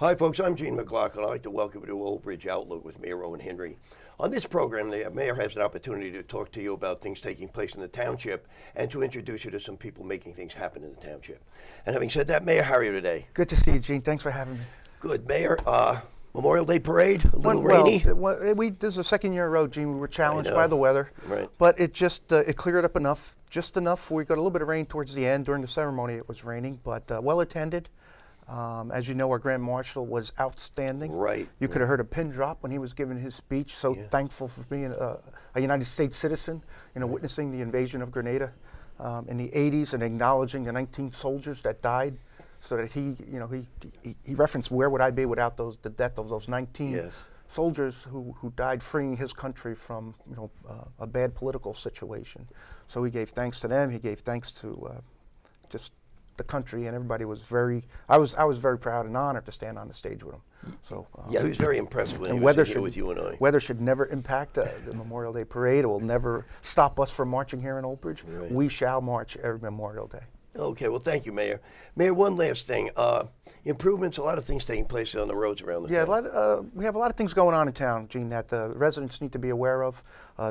Hi, folks. I'm Gene McLaughlin. I'd like to welcome you to Old Bridge Outlook with Mayor Owen Henry. On this program, the mayor has an opportunity to talk to you about things taking place in the township and to introduce you to some people making things happen in the township. And having said that, Mayor, how are you today? Good to see you, Gene. Thanks for having me. Good, Mayor. Memorial Day parade, a little rainy. This is the second year in a row, Gene. We were challenged know. by the weather, Right. but it just it cleared up enough, just enough. We got a little bit of rain towards the end. During the ceremony, it was raining, but well attended. As you know, our Grand Marshal was outstanding. Right. You could have heard a pin drop when he was giving his speech. So thankful for being a United States citizen, witnessing the invasion of Grenada in the 80s and acknowledging the 19 soldiers that died. So that he referenced, where would I be without the death of those 19 soldiers who died freeing his country from a bad political situation. So he gave thanks to them. He gave thanks to just the country, and everybody was I was very proud and honored to stand on the stage with him. So He was very impressed when he was here with you and I. Weather should never impact the Memorial Day parade. It will never stop us from marching here in Old Bridge. Right. We shall march every Memorial Day. Okay, well, thank you, Mayor. Mayor, one last thing. Improvements, a lot of things taking place on the roads around the town. We have a lot of things going on in town, Gene, that the residents need to be aware of.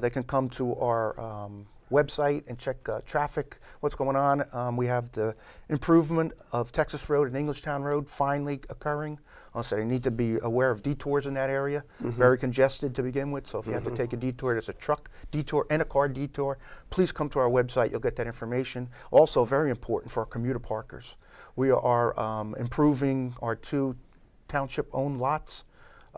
They can come to our website and check traffic, what's going on. We have the improvement of Texas Road and Englishtown Road finally occurring. So they need to be aware of detours in that area. Very congested to begin with, so if you have to take a detour, there's a truck detour and a car detour. Please come to our website, you'll get that information. Also very important for our commuter parkers. We are improving our 2 township-owned lots,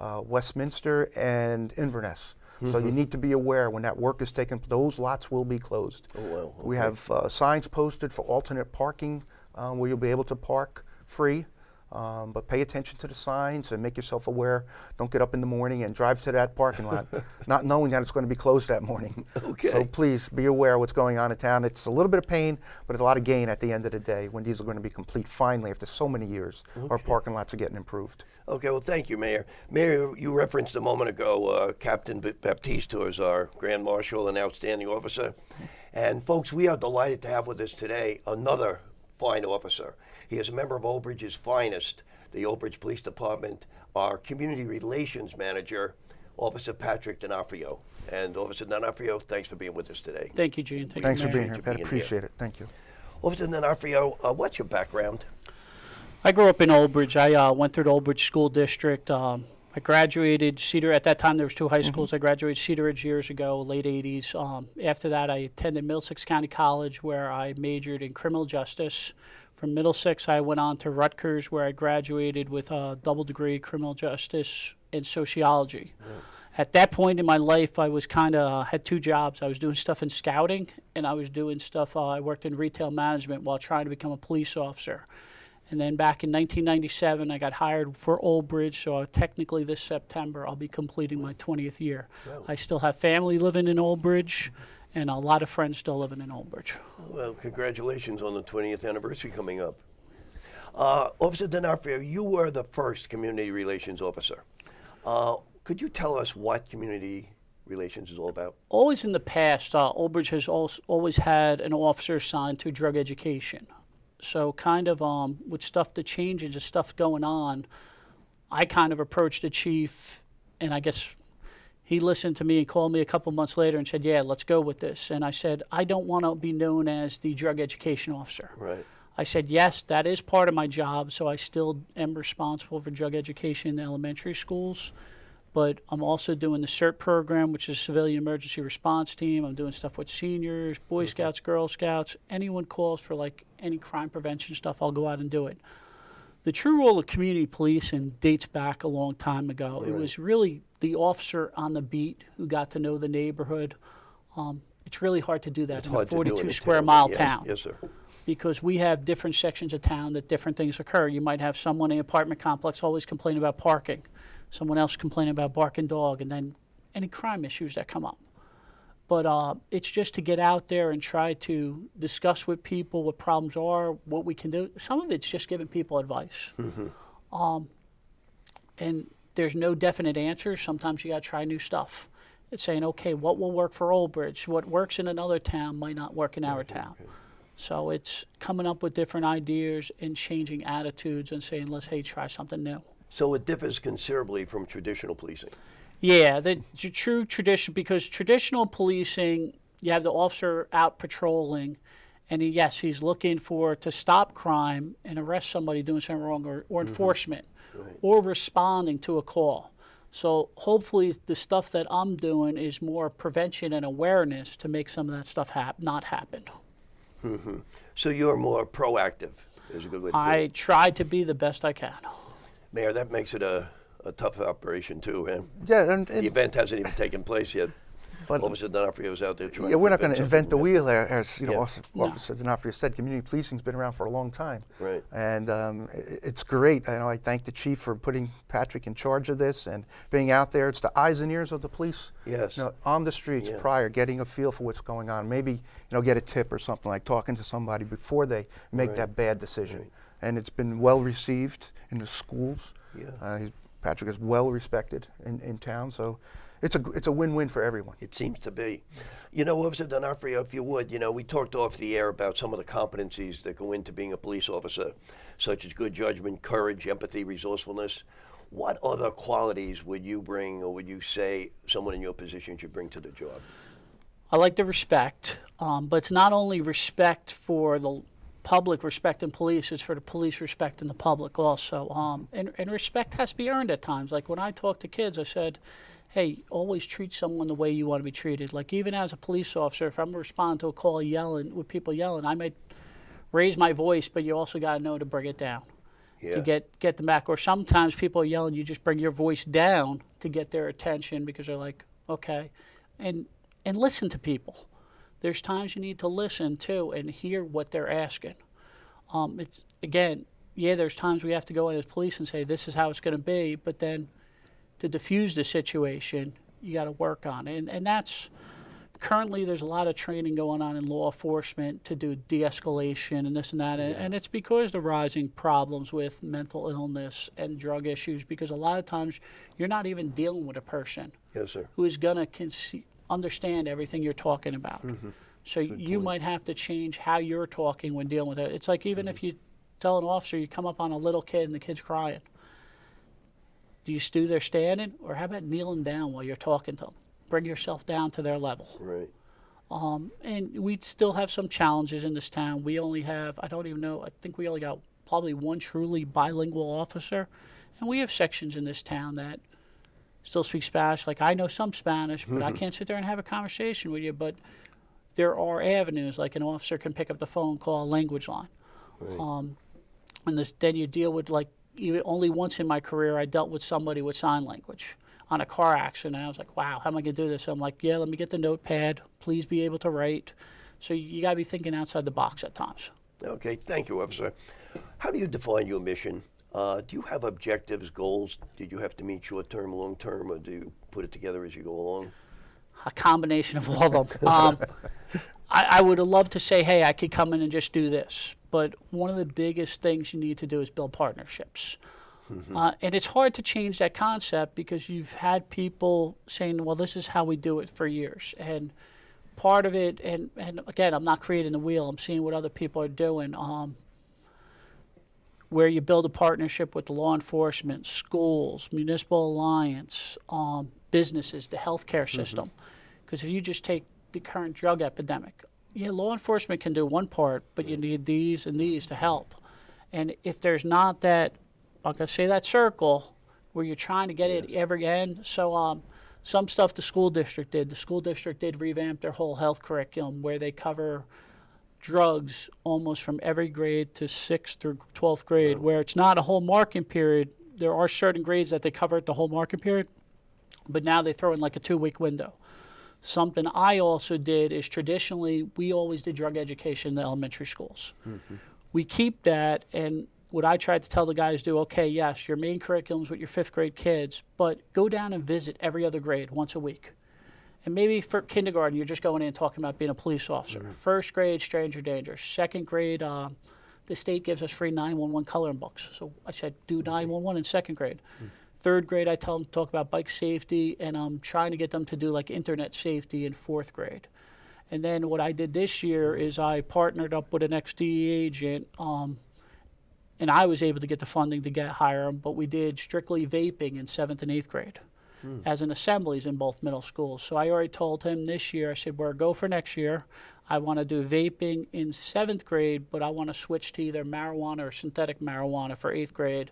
Westminster and Inverness. So you need to be aware when that work is taken, those lots will be closed. Oh, wow. Okay. We have signs posted for alternate parking where you'll be able to park free. But pay attention to the signs and make yourself aware. Don't get up in the morning and drive to that parking lot not knowing that it's going to be closed that morning. Okay. So please be aware of what's going on in town. It's a little bit of pain, but it's a lot of gain at the end of the day when these are going to be complete finally after so many years. Our parking lots are getting improved. Okay, well, thank you, Mayor. Mayor, you referenced a moment ago Captain Baptiste, who is our Grand Marshal and outstanding officer. And folks, we are delighted to have with us today another fine officer. He is a member of Old Bridge's finest, the Old Bridge Police Department, our Community Relations Manager, Officer Patrick D'Onofrio. And Officer D'Onofrio, thanks for being with us today. Thank you, Gene. Thanks for Mayor. being here, Pat. Appreciate it. Thank you. Officer D'Onofrio, what's your background? I grew up in Old Bridge. I went through the Old Bridge School District. I graduated Cedar. At that time, there was 2 high schools. I graduated Cedar Ridge years ago, late 80s. After that, I attended Middlesex County College, where I majored in criminal justice. From Middlesex, I went on to Rutgers, where I graduated with a double degree criminal justice and sociology. Yeah. At that point in my life, I was had 2 jobs. I was doing stuff in scouting, and I was doing stuff. I worked in retail management while trying to become a police officer. And then back in 1997, I got hired for Old Bridge, so technically this September I'll be completing my 20th year. Wow. I still have family living in Old Bridge, and a lot of friends still living in Old Bridge. Well, congratulations on the 20th anniversary coming up. Officer D'Onofrio, you were the first community relations officer. Could you tell us what community relations is all about? Always in the past, Old Bridge has always had an officer assigned to drug education. So with stuff that changes and stuff going on, I kind of approached the chief, and I guess he listened to me and called me a couple months later and said, yeah, let's go with this. And I said, I don't want to be known as the drug education officer. Right. I said, yes, that is part of my job, so I still am responsible for drug education in elementary schools. But I'm also doing the CERT program, which is Civilian Emergency Response Team. I'm doing stuff with seniors, Boy Scouts, Girl Scouts. Anyone calls for any crime prevention stuff, I'll go out and do it. The true role of community policing dates back a long time ago. Right. It was really the officer on the beat who got to know the neighborhood. It's really hard to do that in a 42 square mile town. Yes, sir. Because we have different sections of town that different things occur. You might have someone in an apartment complex always complain about parking. Someone else complaining about barking dog, and then any crime issues that come up. But it's just to get out there and try to discuss with people what problems are, what we can do. Some of it's just giving people advice. And there's no definite answers. Sometimes you got to try new stuff. It's saying, okay, what will work for Old Bridge? What works in another town might not work in our town. So it's coming up with different ideas and changing attitudes and saying, hey, try something new. So it differs considerably from traditional policing. Yeah, the true tradition, because traditional policing, you have the officer out patrolling, and yes, he's looking to stop crime and arrest somebody doing something wrong, or enforcement, or responding to a call. So hopefully the stuff that I'm doing is more prevention and awareness to make some of that stuff not happen. So you're more proactive, is a good way to put I it. try to be the best I can. Mayor, that makes it a tough operation too, huh? Yeah, and The event hasn't even taken place yet. But- Officer D'Onofrio was out there trying yeah, we're not going prevent to invent the something. wheel, as you know, Yeah. Officer D'Onofrio said. Community policing's been around for a long time, Right. and it's great. I know I thank the chief for putting Patrick in charge of this and being out there. It's the eyes and ears of the police. Yes. You know, on the streets Yeah. prior, getting a feel for what's going on. Maybe get a tip or something, like talking to somebody before they make Right. that bad decision. Right. And it's been well received in the schools. Yeah. Patrick is well respected in town, so it's a win-win for everyone. It seems to be. Officer D'Onofrio, if you would, we talked off the air about some of the competencies that go into being a police officer, such as good judgment, courage, empathy, resourcefulness. What other qualities would you bring, or would you say someone in your position should bring to the job? I like the respect, but it's not only respect for the public respecting police, it's for the police respecting the public also. And respect has to be earned at times. Like when I talk to kids, I said, hey, always treat someone the way you want to be treated. Like even as a police officer, if I'm responding to a call with people yelling, I might raise my voice, but you also got to know to bring it down to get them back. Or sometimes people are yelling, you just bring your voice down to get their attention because they're like, okay. And listen to people. There's times you need to listen too and hear what they're asking. It's again, there's times we have to go in as police and say this is how it's going to be, but then to diffuse the situation, you got to work on it. And that's currently there's a lot of training going on in law enforcement to do de-escalation and this and that, and it's because the rising problems with mental illness and drug issues. Because a lot of times you're not even dealing with a person Yes, sir. who is going to understand everything you're talking about. So you might have to change how you're talking when dealing with it. It's like even if you tell an officer you come up on a little kid and the kid's crying, do you stew there standing, or how about kneeling down while you're talking to them? Bring yourself down to their level. Right. And we still have some challenges in this town. We only have, I think we only got probably one truly bilingual officer. And we have sections in this town that still speak Spanish. Like I know some Spanish, but I can't sit there and have a conversation with you. But there are avenues, like an officer can pick up the phone, call a language line. Right. And then you deal with, like, even only once in my career I dealt with somebody with sign language on a car accident. And I was like, wow, how am I going to do this? So I'm like, let me get the notepad. Please be able to write. So you got to be thinking outside the box at times. Okay, thank you, officer. How do you define your mission? Do you have objectives, goals? Did you have to meet short-term, long-term, or do you put it together as you go along? A combination of all of them. I would have loved to say, hey, I could come in and just do this. But one of the biggest things you need to do is build partnerships. And it's hard to change that concept because you've had people saying, well, this is how we do it for years. And part of it, and again, I'm not creating the wheel. I'm seeing what other people are doing. Where you build a partnership with the law enforcement, schools, municipal alliance, businesses, the healthcare system. Because if you just take the current drug epidemic, law enforcement can do one part, but you need these and these to help. And if there's not that, I'm going to say that circle, where you're trying to get it every end. So some stuff the school district did. The school district did revamp their whole health curriculum where they cover drugs almost from every grade to 6th through 12th grade, where it's not a whole marking period. There are certain grades that they cover at the whole marking period, but now they throw in like a 2-week window. Something I also did is traditionally we always did drug education in the elementary schools. We keep that, and what I tried to tell the guys do, okay, yes, your main curriculum's with your 5th grade kids, but go down and visit every other grade once a week. And maybe for kindergarten, you're just going in and talking about being a police officer. 1st grade, stranger danger. 2nd grade, the state gives us free 911 coloring books. So I said, do 911 in 2nd grade. 3rd grade, I tell them to talk about bike safety, and I'm trying to get them to do like internet safety in 4th grade. And then what I did this year is I partnered up with an ex-DE agent, and I was able to get the funding to hire them, but we did strictly vaping in 7th and 8th grade as an assemblies in both middle schools. So I already told him this year, I said, we're go for next year. I want to do vaping in 7th grade, but I want to switch to either marijuana or synthetic marijuana for 8th grade.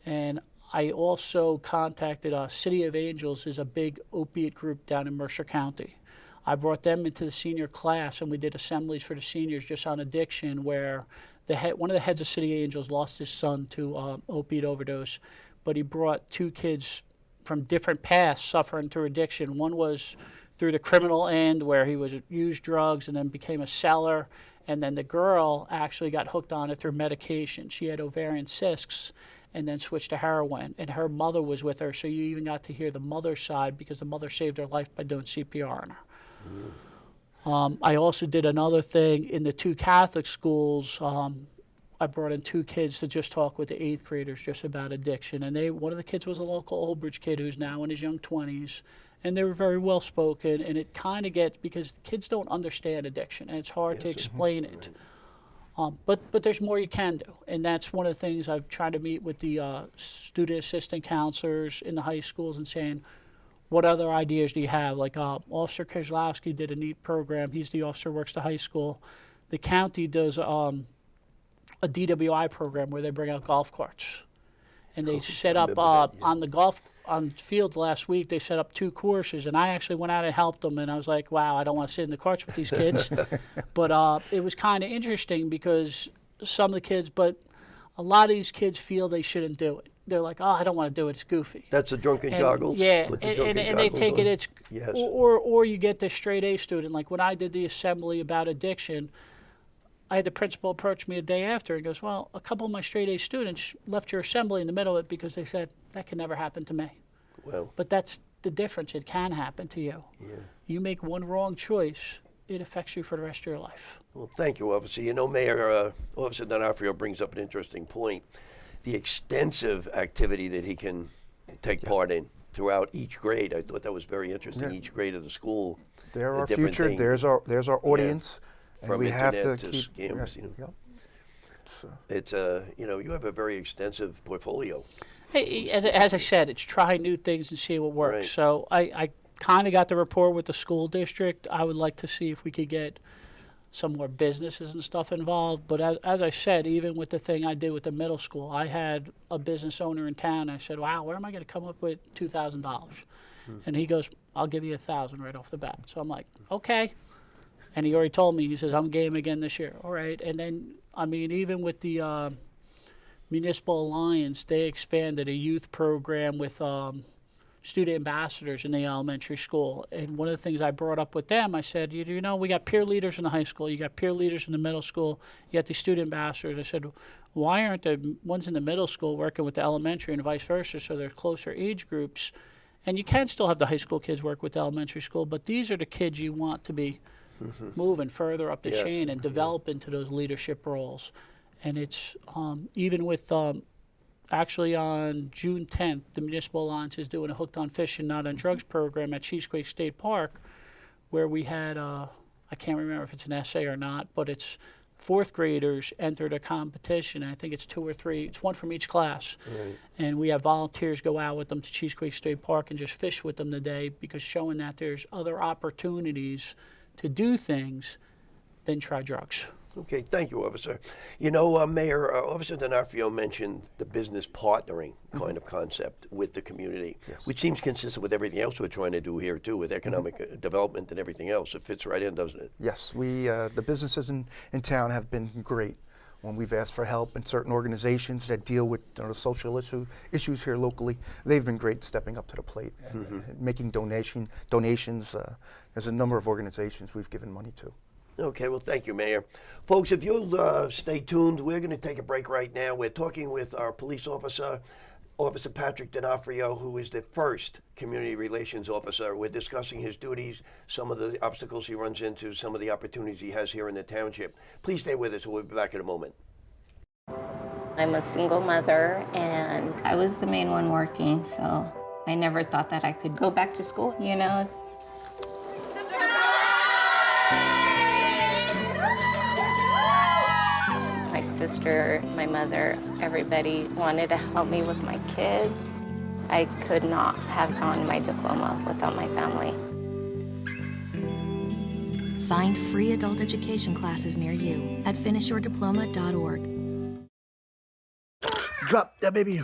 And I also contacted City of Angels, is a big opiate group down in Mercer County. I brought them into the senior class, and we did assemblies for the seniors just on addiction, where one of the heads of City Angels lost his son to opiate overdose, but he brought 2 kids from different paths suffering through addiction. One was through the criminal end, where he was used drugs and then became a seller, and then the girl actually got hooked on it through medication. She had ovarian cysts and then switched to heroin, and her mother was with her, so you even got to hear the mother's side, because the mother saved her life by doing CPR on her. I also did another thing in the 2 Catholic schools. I brought in 2 kids to just talk with the 8th graders just about addiction. And one of the kids was a local Old Bridge kid who's now in his young 20s. And they were very well spoken. And it kind of gets, because kids don't understand addiction, and it's hard to explain it. But there's more you can do. And that's one of the things I've tried to meet with the student assistant counselors in the high schools and saying, what other ideas do you have? Like Officer Kozlowski did a neat program. He's the officer who works the high school. The county does a DWI program where they bring out golf carts, and they set up on fields last week. They set up 2 courses, and I actually went out and helped them. And I was like, wow, I don't want to sit in the carts with these kids, but it was kind of interesting, because some of the kids, but a lot of these kids feel they shouldn't do it. They're like, oh, I don't want to do it. It's goofy. That's the drunken And, goggles? Yeah, Put the and drunken they goggles take on? it. It's Yes. or you get the straight A student. Like when I did the assembly about addiction, I had the principal approach me a day after and goes, well, a couple of my straight A students left your assembly in the middle of it because they said, that can never happen to me. Well, But that's the difference. It can happen to you. yeah. You make one wrong choice, it affects you for the rest of your life. Well, thank you, Officer. You know, Mayor, Officer D'Onofrio brings up an interesting point. The extensive activity that he can take part in throughout each grade. I thought that was very interesting, Yeah. each grade of the school. They're the our different future. things. There's our audience, and From we have to internet to keep. scams, you know. Yep. So, It's, you know, you have a very extensive portfolio. Hey, as I said, it's try new things and see what works. Right. So I kind of got the rapport with the school district. I would like to see if we could get some more businesses and stuff involved. But as I said, even with the thing I did with the middle school, I had a business owner in town. I said, wow, where am I going to come up with $2,000? And he goes, I'll give you $1,000 right off the bat. So I'm like, okay. And he already told me, he says, I'm game again this year. All right. And then, I mean, even with the Municipal Alliance, they expanded a youth program with student ambassadors in the elementary school. And one of the things I brought up with them, I said, you know, we got peer leaders in the high school, you got peer leaders in the middle school, you got the student ambassadors. I said, why aren't the ones in the middle school working with the elementary and vice versa, so there's closer age groups? And you can still have the high school kids work with the elementary school, but these are the kids you want to be moving further up the Yes. chain and develop into those leadership roles. And it's even with actually on June 10th, the Municipal Alliance is doing a Hooked on Fish and Not on Drugs program at Cheesequake State Park, where we had, I can't remember if it's an essay or not, but it's 4th graders entered a competition. I think it's 2 or 3. It's one from each class. Right. And we have volunteers go out with them to Cheesequake State Park and just fish with them today, because showing that there's other opportunities to do things than try drugs. Okay, thank you, Officer. You know, Mayor, Officer D'Onofrio mentioned the business partnering kind of concept with the community, which seems consistent with everything else we're trying to do here, too, with economic development and everything else. It fits right in, doesn't it? yes, the businesses in town have been great when we've asked for help, and certain organizations that deal with social issues here locally. They've been great stepping up to the plate and making donations. There's a number of organizations we've given money to. Okay, well, thank you, Mayor. Folks, if you'll stay tuned, we're going to take a break right now. We're talking with our police officer, Officer Patrick D'Onofrio, who is the first community relations officer. We're discussing his duties, some of the obstacles he runs into, some of the opportunities he has here in the township. Please stay with us. We'll be back in a moment. I'm a single mother, and I was the main one working, so I never thought that I could go back to school, you know? I sister, my mother, everybody wanted to help me with my kids. I could not have gotten my diploma without my family. Find free adult education classes near you at finishyourdiploma.org. Drop that baby.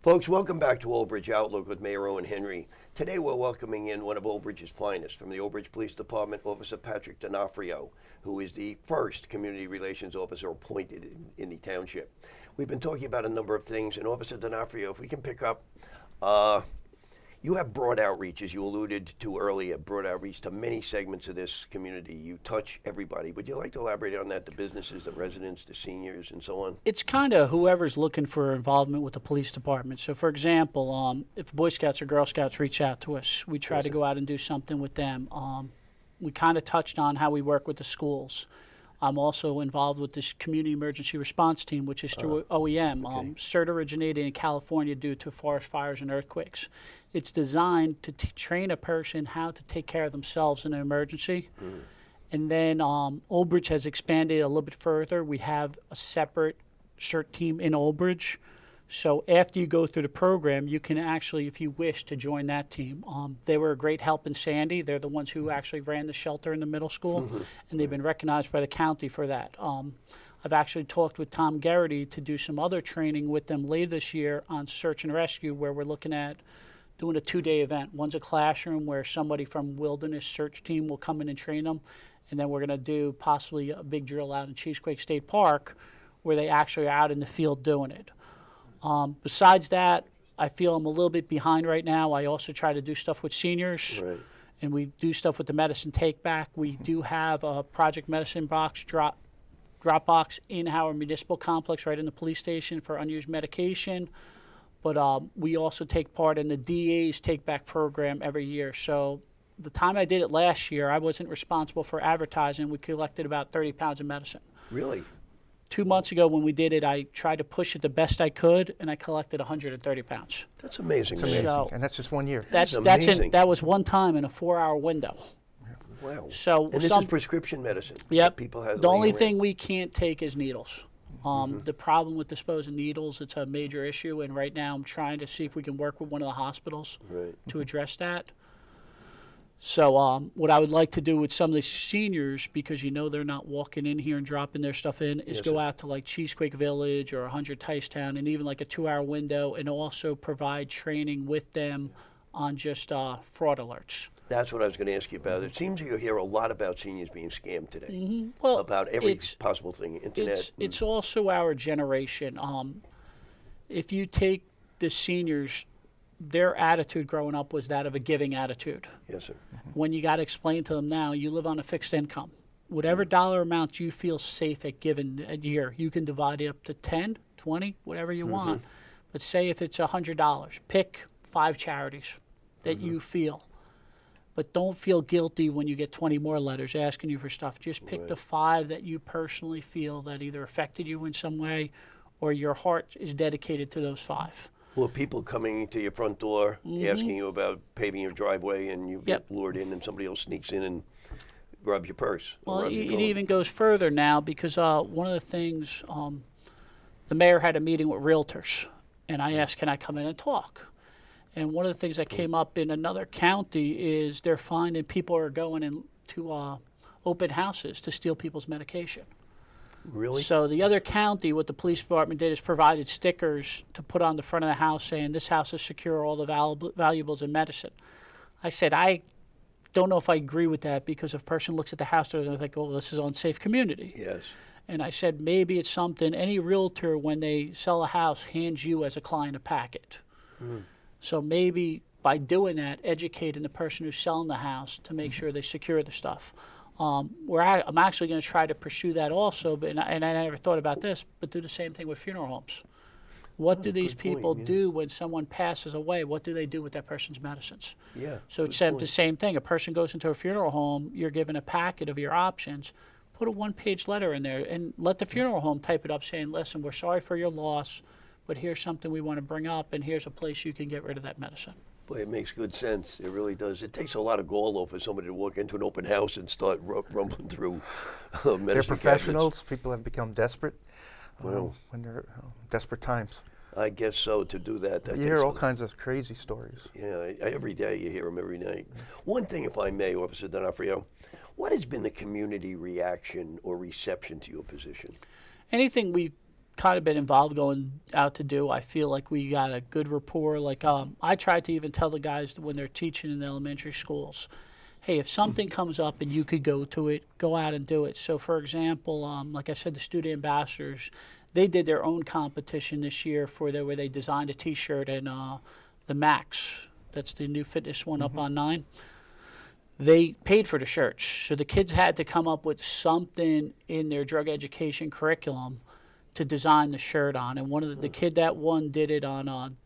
Folks, welcome back to Old Bridge Outlook with Mayor Owen Henry. Today we're welcoming in one of Old Bridge's finest from the Old Bridge Police Department, Officer Patrick D'Onofrio, who is the first community relations officer appointed in the township. We've been talking about a number of things, and Officer D'Onofrio, if we can pick up, you have broad outreach, as you alluded to earlier, broad outreach to many segments of this community. You touch everybody. Would you like to elaborate on that, the businesses, the residents, the seniors, and so on? It's kind of whoever's looking for involvement with the police department. So, for example, if Boy Scouts or Girl Scouts reach out to us, we try to go out and do something with them. We kind of touched on how we work with the schools. I'm also involved with this community emergency response team, which is through OEM. CERT originated in California due to forest fires and earthquakes. It's designed to train a person how to take care of themselves in an emergency. And then Old Bridge has expanded a little bit further. We have a separate CERT team in Old Bridge. So after you go through the program, you can actually, if you wish, to join that team. They were a great help in Sandy. They're the ones who actually ran the shelter in the middle school, and they've been recognized by the county for that. I've actually talked with Tom Garrity to do some other training with them later this year on search and rescue, where we're looking at doing a 2-day event. One's a classroom where somebody from Wilderness Search Team will come in and train them, and then we're going to do possibly a big drill out in Cheesequake State Park where they actually are out in the field doing it. Besides that, I feel I'm a little bit behind right now. I also try to do stuff with seniors, and we do stuff with the medicine take back. We do have a Project Medicine Box drop box in our municipal complex right in the police station for unused medication. But we also take part in the DA's take back program every year. So the time I did it last year, I wasn't responsible for advertising. We collected about 30 pounds of medicine. Really? 2 months ago when we did it, I tried to push it the best I could, and I collected 130 pounds. That's amazing. It's amazing. So- And that's just 1 year. That's amazing. that was one time in a 4-hour window. Wow. So And this is prescription medicine. that Yep. People have The only laying thing around. we can't take is needles. The problem with disposing needles, it's a major issue, and right now I'm trying to see if we can work with one of the hospitals to address that. So what I would like to do with some of the seniors, because you know they're not walking in here and dropping their stuff in, is go out to like Cheesequake Village or 100 Ticetown, and even like a 2-hour window, and also provide training with them on just fraud alerts. That's what I was going to ask you about. It seems you hear a lot about seniors being scammed today. Well, About every it's- possible thing, internet. It's also our generation. If you take the seniors, their attitude growing up was that of a giving attitude. Yes, sir. When you got to explain to them now, you live on a fixed income. Whatever dollar amount you feel safe at giving a year, you can divide it up to 10, 20, whatever you want. But say if it's $100, pick 5 charities that you feel. But don't feel guilty when you get 20 more letters asking you for stuff. Just pick the 5 that you personally feel that either affected you in some way or your heart is dedicated to those 5. Well, people coming to your front door asking you about paving your driveway, and you get lured in, and somebody else sneaks in and grabs your purse. or Well, grabs your it phone. even goes further now because one of the things, the mayor had a meeting with realtors, and I asked, can I come in and talk? And one of the things that came up in another county is they're finding people are going into open houses to steal people's medication. Really? So the other county, what the police department did is provided stickers to put on the front of the house saying, this house is secure, all the valuables and medicine. I said, I don't know if I agree with that, because if a person looks at the house, they're going to think, oh, this is an unsafe community. Yes. And I said, maybe it's something, any realtor, when they sell a house, hands you as a client a packet. So maybe by doing that, educating the person who's selling the house to make sure they secure the stuff. I'm actually going to try to pursue that also, but and I never thought about this, but do the same thing with funeral homes. What do these good point, people yeah. do when someone passes away? What do they do with that person's medicines? Yeah. So good it's point. the same thing. A person goes into a funeral home, you're given a packet of your options. Put a one-page letter in there and let the funeral home type it up saying, listen, we're sorry for your loss, but here's something we want to bring up, and here's a place you can get rid of that medicine. Boy, it makes good sense. It really does. It takes a lot of gall, though, for somebody to walk into an open house and start rumbling through medicine They're cabinets. professionals. People have become desperate Well. when they're desperate times. I guess so, to do that. You hear all kinds of crazy stories. Yeah, every day you hear them, every night. One thing, if I may, Officer D'Onofrio, what has been the community reaction or reception to your position? Anything we kind of been involved going out to do, I feel like we got a good rapport. Like I try to even tell the guys that when they're teaching in elementary schools, hey, if something comes up and you could go to it, go out and do it. So for example, like I said, the student ambassadors, they did their own competition this year where they designed a T-shirt and the Max, that's the new fitness one up on 9. They paid for the shirts. So the kids had to come up with something in their drug education curriculum to design the shirt on. And one of the kid that won did it on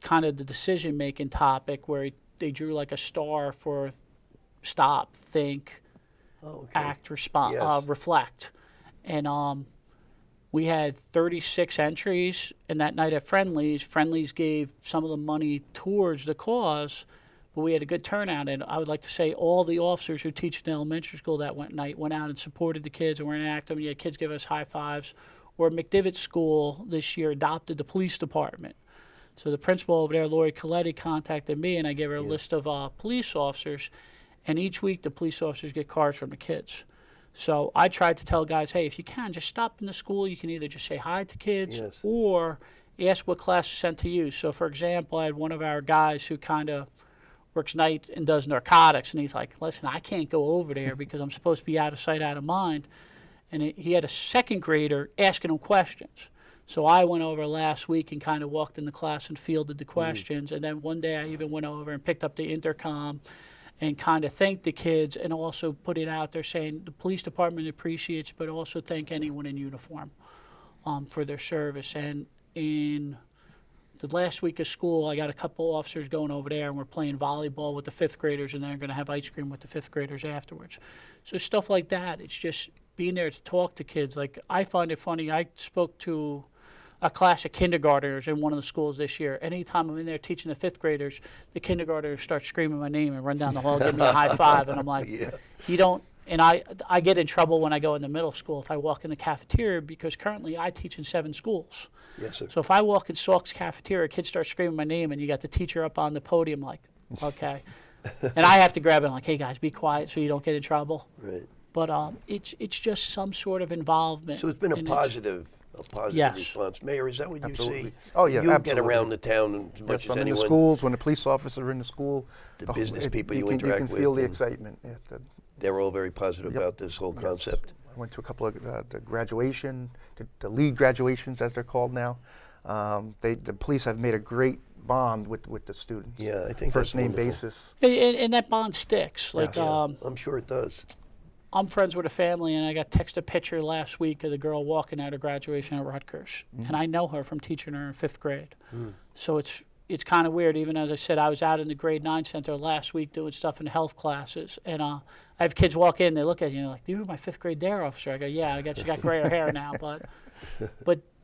kind of the decision-making topic where they drew like a star for stop, think, act, respond, Yes. reflect. And we had 36 entries, and that night at Friendly's gave some of the money towards the cause, but we had a good turnout. And I would like to say all the officers who teach in elementary school that night went out and supported the kids and were interactive. And you had kids give us high fives. Or McDivitt School this year adopted the police department. So the principal over there, Lori Coletti, contacted me, and I gave her a list of police officers. And each week the police officers get cards from the kids. So I tried to tell guys, hey, if you can, just stop in the school. You can either just say hi to kids Yes. or ask what class is sent to you. So, for example, I had one of our guys who kind of works night and does narcotics, and he's like, listen, I can't go over there because I'm supposed to be out of sight, out of mind. And he had a second grader asking him questions. So I went over last week and kind of walked in the class and fielded the questions. And then one day I even went over and picked up the intercom and kind of thanked the kids and also put it out there saying the police department appreciates, but also thank anyone in uniform for their service. And in the last week of school, I got a couple officers going over there, and we're playing volleyball with the fifth graders, and they're going to have ice cream with the fifth graders afterwards. So stuff like that. It's just being there to talk to kids. Like, I find it funny. I spoke to a class of kindergartners in one of the schools this year. Anytime I'm in there teaching the fifth graders, the kindergartners start screaming my name and run down the hall, give me a high five, and I'm like, you don't. And I get in trouble when I go into middle school if I walk in the cafeteria because currently I teach in 7 schools. Yes, sir. So if I walk in Sauk's cafeteria, kids start screaming my name, and you got the teacher up on the podium like, okay. And I have to grab it like, hey, guys, be quiet so you don't get in trouble. Right. But it's just some sort of involvement. So it's been a and positive Yes. response. Mayor, is that what you Absolutely. see? Oh, yeah, You get absolutely. around the town as much Yes, as I'm in the anyone. schools, when the police officers are in the school. The whole- business people you You interact can feel with the and- excitement. Yeah, They're all very positive Yep. about this whole yes. concept. I went to a couple of the graduation, the lead graduations as they're called now. The police have made a great bond with the students. Yeah, I think First that's name wonderful. basis. and that bond sticks. Like Yes. I'm sure it does. I'm friends with a family, and I got texted a picture last week of the girl walking out of graduation at Rutgers, and I know her from teaching her in 5th grade. So it's kind of weird. Even as I said, I was out in the grade 9 center last week doing stuff in health classes, and I have kids walk in, they look at you and they're like, "You were my 5th grade dare officer." I go, "Yeah, I guess you got grayer hair now," but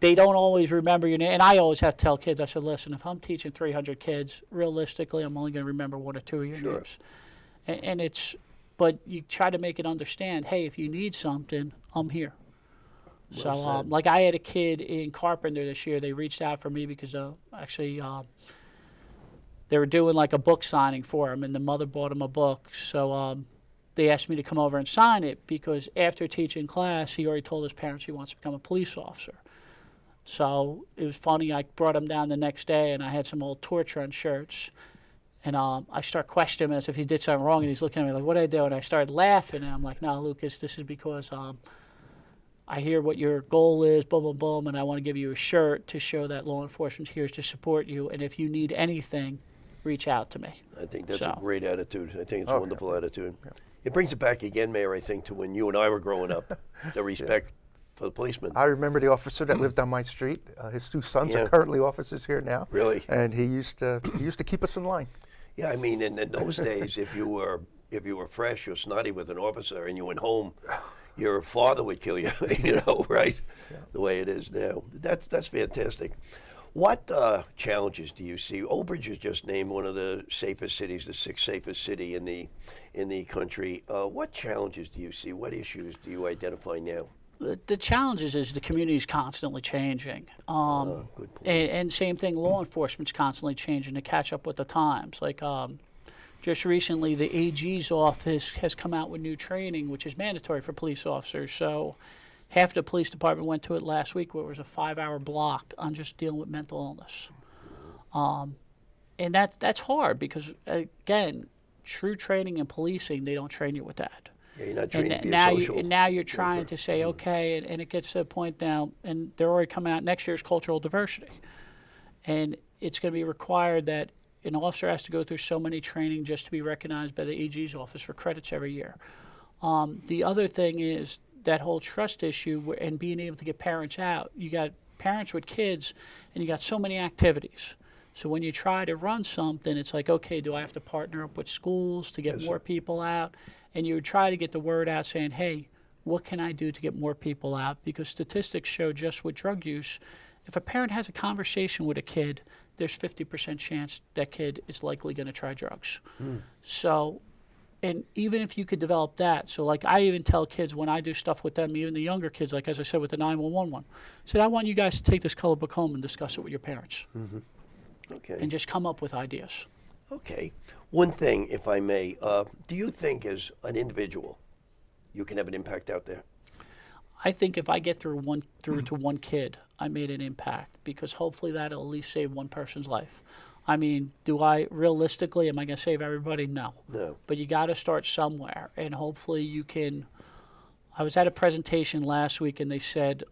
they don't always remember your name. And I always have to tell kids, I said, "Listen, if I'm teaching 300 kids, realistically, I'm only going to remember 1 or 2 of your Sure. names." And it's, but you try to make it understand, hey, if you need something, I'm here. So, said. like I had a kid in Carpenter this year. They reached out for me because they were doing like a book signing for him, and the mother bought him a book. So they asked me to come over and sign it because after teaching class, he already told his parents he wants to become a police officer. So it was funny. I brought him down the next day, and I had some old torch run shirts. And I start questioning him as if he did something wrong, and he's looking at me like, "What did I do?" And I started laughing, and I'm like, "No, Lucas, this is because I hear what your goal is, boom, boom, boom, and I want to give you a shirt to show that law enforcement's here to support you. And if you need anything, reach out to me." I think that's So. a great attitude. I think it's Oh, a yeah. wonderful attitude. It brings it back again, Mayor, I think, to when you and I were growing up. The respect for the policemen. I remember the officer that lived on my street. His two sons Yeah. are currently officers here now. Really? And he used to keep us in line. Yeah, I mean, in those days, if you were fresh or snotty with an officer and you went home, your father would kill you. Right? Yeah. The way it is now. That's fantastic. What challenges do you see? Old Bridge is just named one of the safest cities, the sixth safest city in the country. What challenges do you see? What issues do you identify now? The challenges is the community is constantly changing. Good point. And same thing, law enforcement's constantly changing to catch up with the times. Like just recently, the AG's office has come out with new training, which is mandatory for police officers. So half the police department went to it last week, where it was a 5-hour block on just dealing with mental illness. And that's hard because, again, true training in policing, they don't train you with that. Yeah, you're not trained to be now a social now you're trying worker. to say, okay, and it gets to the point now, and they're already coming out next year's cultural diversity. And it's going to be required that an officer has to go through so many training just to be recognized by the AG's office for credits every year. The other thing is that whole trust issue and being able to get parents out. You got parents with kids, and you got so many activities. So when you try to run something, it's like, okay, do I have to partner up with schools to get more people out? And you would try to get the word out saying, hey, what can I do to get more people out? Because statistics show just with drug use, if a parent has a conversation with a kid, there's 50% chance that kid is likely going to try drugs. So, and even if you could develop that, so like I even tell kids when I do stuff with them, even the younger kids, like as I said with the 911 one, I said, I want you guys to take this color book home and discuss it with your parents. Okay. And just come up with ideas. Okay. One thing, if I may, do you think as an individual you can have an impact out there? I think if I get through to one kid, I made an impact, because hopefully that'll at least save one person's life. I mean, am I going to save everybody? No. No. But you got to start somewhere, and hopefully you can. I was at a presentation last week, and they said,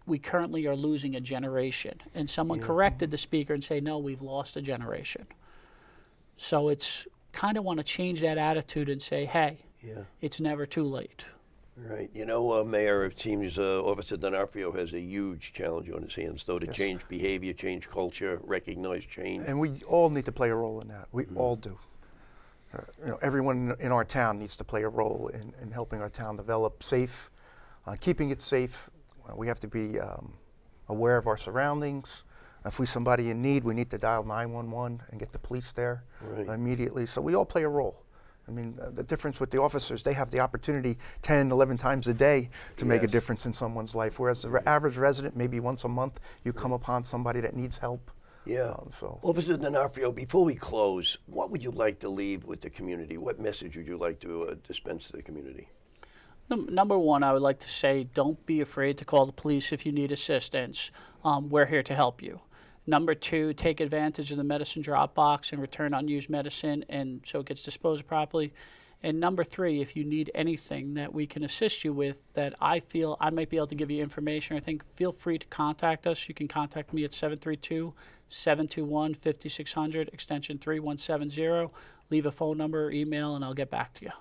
we currently are losing a generation. And someone corrected the speaker and say, no, we've lost a generation. So it's kind of want to change that attitude and say, hey, it's never too late. Right. Mayor, it seems Officer D'Onofrio has a huge challenge on his hands, though, to change behavior, change culture, recognize change. And we all need to play a role in that. We all do. Everyone in our town needs to play a role in helping our town develop safe, keeping it safe. We have to be aware of our surroundings. If we somebody in need, we need to dial 911 and get the police there immediately. So we all play a role. I mean, the difference with the officers, they have the opportunity 10, 11 times a day to make a difference in someone's life, whereas the average resident, maybe once a month, you come upon somebody that needs help. Yeah. Officer D'Onofrio, before we close, what would you like to leave with the community? What message would you like to dispense to the community? Number one, I would like to say, don't be afraid to call the police if you need assistance. We're here to help you. Number two, take advantage of the medicine drop box and return unused medicine, and so it gets disposed properly. And number three, if you need anything that we can assist you with that I feel I might be able to give you information, I think, feel free to contact us. You can contact me at 732-721-5600, extension 3170. Leave a phone number or email, and I'll get back to you.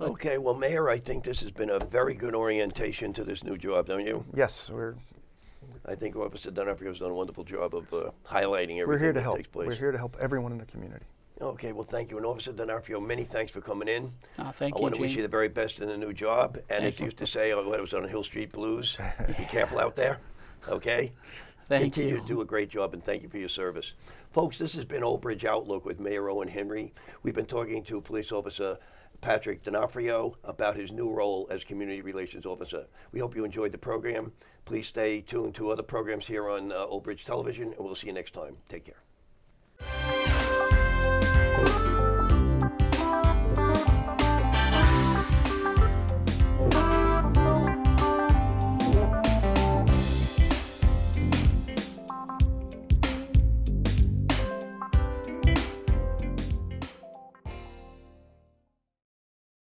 Okay, well, Mayor, I think this has been a very good orientation to this new job, don't you? Yes, I think Officer D'Onofrio has done a wonderful job of highlighting everything we're here to that help. takes place. We're here to help everyone in the community. Okay, well, thank you. And Officer D'Onofrio, many thanks for coming in. Thank I you, want to wish Gene. you the very best in the new job. And Thank as you used to say, when I was on Hill Street Blues, be careful out there, okay? Continue to do a great job, and thank you for your service. Folks, this has been Old Bridge Outlook with Mayor Owen Henry. We've been talking to Police Officer Patrick D'Onofrio about his new role as Community Relations Officer. We hope you enjoyed the program. Please stay tuned to other programs here on Old Bridge Television, and we'll see you next time. Take care.